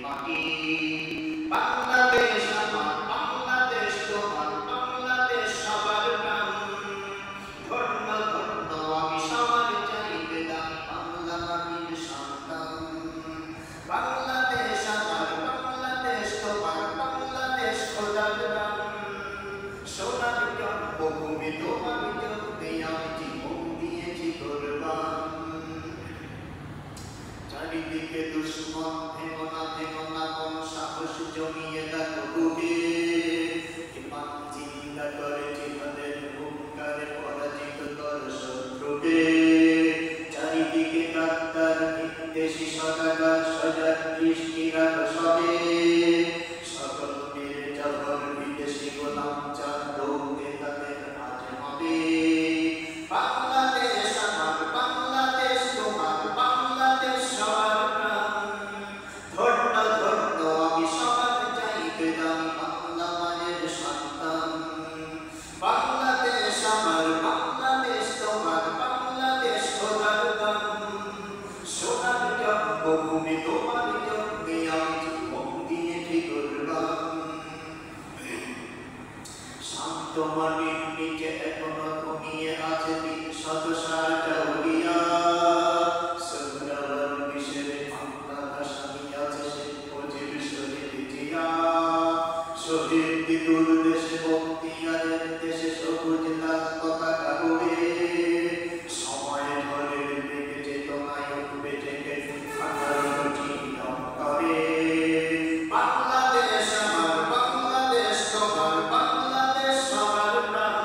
মাটি বাংলাদেশ আমার বাংলাদেশ তোমার বাংলাদেশ সবার প্রাণ ধন্য ধন্য আমি সবার চাইতে দামি বাংলা মাটির সন্তান বাংলাদেশ আমার বাংলাদেশ তোমার বাংলাদেশ খোদার দান সোনার জন্মভূমি তোমার জন্যে আমি জীবন দিয়েছি কোরবান চারিদিকে দুশ্মন থেমো না কোন সাহস জমিয়ে দেখো বুকে ইমান চিন্তা করে জিহাদের হুঙ্কারে পরাজিত কর শত্রুকে চারিদিকে গাদ্দার বিদ্বেষী সদাগর সজাগ দৃষ্টি রাখো সবে সকল মেরে জবর বিদেশি গোলাম চার দৌড়ে তাদের আজ হবে বাংলাদেশ আমার বাংলাদেশ তোমার বাংলাদেশ সবার প্রাণ ধন্য ধন্য আমি সবার চাইতে দামি বাংলা মায়ের সন্তান বাংলাদেশ আমার বাংলাদেশ তোমার বাংলাদেশ খোদার দান সোনার জন্মভূমি তোমার জন্যে আমি জীবন দিয়েছি কোরবান শান্ত মাটির নিচে এখনো ঘুমিয়ে আছে ৩৬০ আউলিয়া সুন্দর বিশের বাংলা ভাষা নিয়ে আছে সে খোঁজের শহীদ জিয়া শহীদ বিদুর দেশে বক্তিয়ারের দেশে সবুজ লাল পতাকা উড়ে সময় ধরে বেগে চেতনায় উঠবে জেগে আঠারো চিহ্ন করে বাংলাদেশ আমার বাংলাদেশ তোমার বাংলাদেশ সবার প্রাণ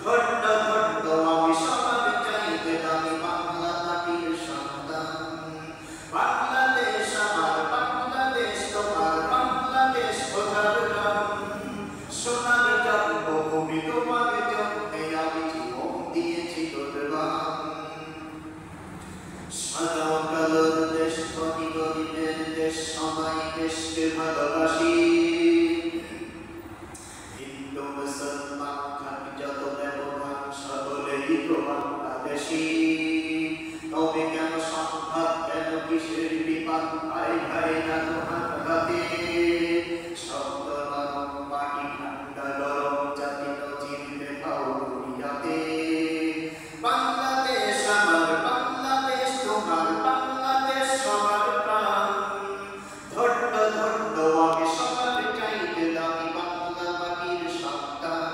ধন্য ধন্য আমি সবার চাইতে দামি বাংলা মাটির সন্তান বাংলাদেশ আমার বাংলাদেশ তোমার বাংলাদেশ খোদার দান সোনার জন্মভূমি তোমার জন্যে আমি জীবন দিয়েছি কোরবান সাদা কালোর দেশ ধনী গরিবের দেশ সবাই দেশকে ভালোবাসি হিন্দু মুসলমান খাটি যত ব্যবধান সকলেই তো বাংলাদেশি তবে কেন সংঘাত কেন কিসের বিপাক ভাই ভাই না তোমার হাতে শব্দ নরম মাটি ঠান্ডা গরম জাতি নজির খাও দুনিয়াতে বাংলাদেশ আমার বাংলাদেশ তোমার বাংলাদেশ সবার প্রাণ ধন্য ধন্য আমি সবার চাইতে দামি বাংলা মাটির সন্তান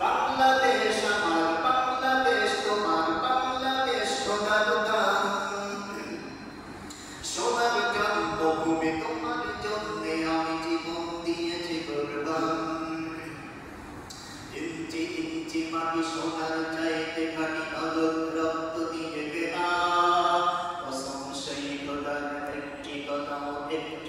বাংলাদেশ আমার বাংলাদেশ তোমার বাংলাদেশ খোদার দান সোনার জন্মভূমি তোমার জন্যে আমি জীবন দিয়েছি কোরবান ইঞ্চি ইঞ্চি মাটি সোনার চাইতে খাটি নগদ রক্ত দিয়ে কেনা কসম সেই খোদার একটি কথা একটি